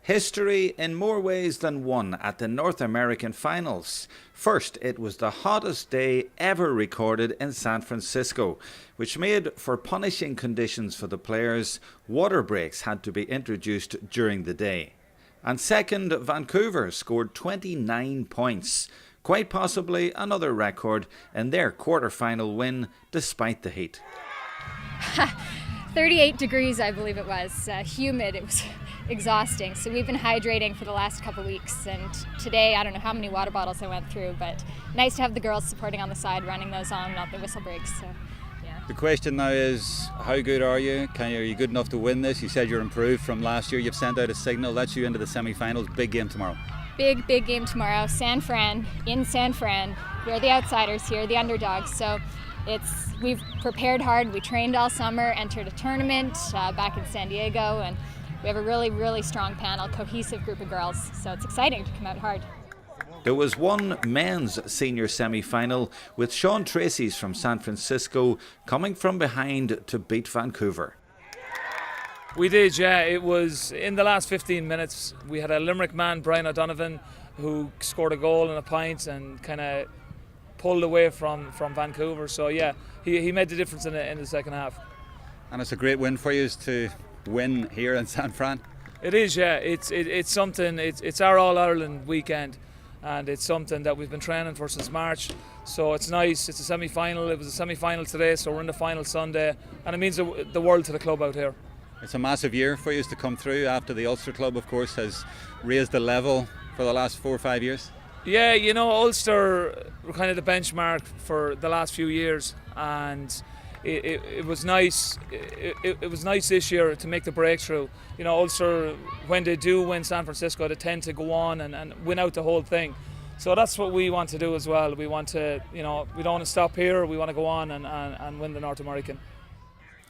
History in more ways than one at the North American Finals. First, it was the hottest day ever recorded in San Francisco, which made for punishing conditions for the players. Water breaks had to be introduced during the day. And second, Vancouver scored 29 points, quite possibly another record in their quarter-final win despite the heat. 38 degrees, I believe it was. Humid. It was exhausting. So we've been hydrating for the last couple weeks, and today I don't know how many water bottles I went through, but nice to have the girls supporting on the side, running those on, not the whistle breaks. So yeah. The question now is, how good are you? Are you good enough to win this? You said you're improved from last year. You've sent out a signal. That's you into the semi-finals. Big game tomorrow. Big game tomorrow. San Fran, in San Fran. We're the outsiders here, the underdogs. So we've prepared hard. We trained all summer, entered a tournament back in San Diego, and we have a really, really strong panel, cohesive group of girls. So it's exciting to come out hard. There was one men's senior semi-final with Sean Tracy's from San Francisco coming from behind to beat Vancouver. We did, yeah. It was in the last 15 minutes. We had a Limerick man, Brian O'Donovan, who scored a goal and a pint and kind of pulled away from Vancouver. So yeah, he made the difference in the second half. And it's a great win for you to win here in San Fran. It is, yeah. It's something. It's our All Ireland weekend, and it's something that we've been training for since March. So it's nice. It's a semi-final. It was a semi-final today, so we're in the final Sunday, and it means the world to the club out here. It's a massive year for you to come through after the Ulster Club, of course, has raised the level for the last 4 or 5 years. Yeah, you know, Ulster were kind of the benchmark for the last few years, and it was nice. It was nice this year to make the breakthrough. You know, Ulster, when they do win San Francisco, they tend to go on and win out the whole thing. So that's what we want to do as well. We want to, you know, we don't want to stop here. We want to go on and win the North American.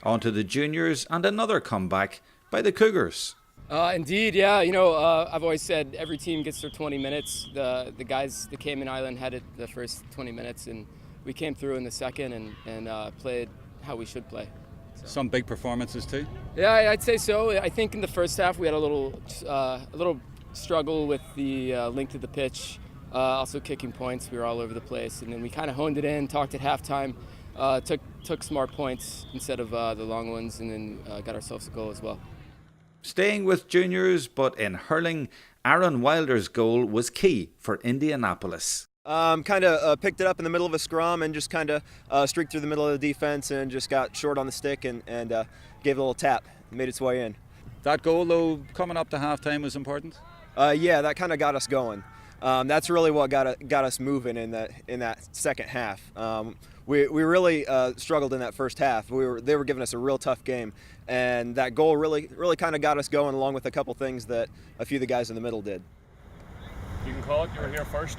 On to the juniors and another comeback by the Cougars. Indeed, yeah. You know, I've always said every team gets their 20 minutes. The guys, the Cayman Island had it the first 20 minutes, and we came through in the second and played how we should play. So. Some big performances too. Yeah, I'd say so. I think in the first half we had a little struggle with the length of the pitch, also kicking points. We were all over the place, and then we kind of honed it in, talked at halftime, took smart points instead of the long ones, and then got ourselves a goal as well. Staying with juniors, but in hurling, Aaron Wilder's goal was key for Indianapolis. Kind of picked it up in the middle of a scrum and just kind of streaked through the middle of the defense and just got short on the stick and gave it a little tap. Made its way in. That goal, though, coming up to halftime was important? Yeah, that kind of got us going. That's really what got us moving in that second half. We really struggled in that first half. They were giving us a real tough game, and that goal really kind of got us going, along with a couple things that a few of the guys in the middle did. You can call it. You were here first.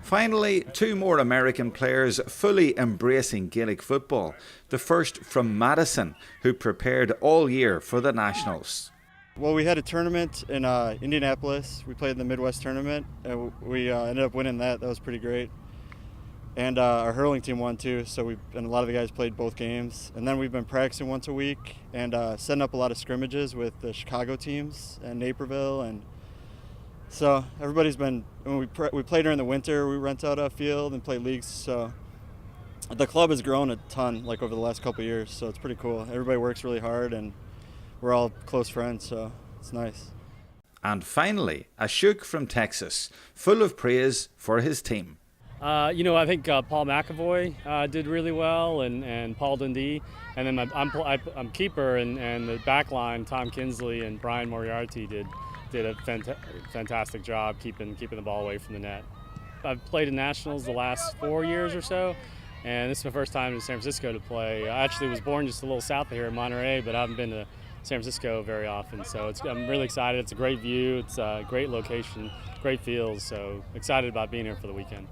Finally, 2 more American players fully embracing Gaelic football. The first from Madison, who prepared all year for the Nationals. Well, we had a tournament in Indianapolis. We played in the Midwest tournament, and we ended up winning that. That was pretty great. And our hurling team won too, and a lot of the guys played both games. And then we've been practicing once a week and setting up a lot of scrimmages with the Chicago teams and Naperville. And so everybody's been, when we play during the winter, we rent out a field and play leagues. So the club has grown a ton, like over the last couple of years. So it's pretty cool. Everybody works really hard, and we're all close friends, so it's nice. And finally, Ashok from Texas, full of praise for his team. You know, I think Paul McAvoy did really well, and Paul Dundee, and then I'm keeper, and the back line, Tom Kinsley and Brian Moriarty did a fantastic job keeping the ball away from the net. I've played in Nationals the last 4 years or so, and this is my first time in San Francisco to play. I actually was born just a little south of here in Monterey, but I haven't been to San Francisco very often, so I'm really excited. It's a great view, it's a great location, great feels, so excited about being here for the weekend.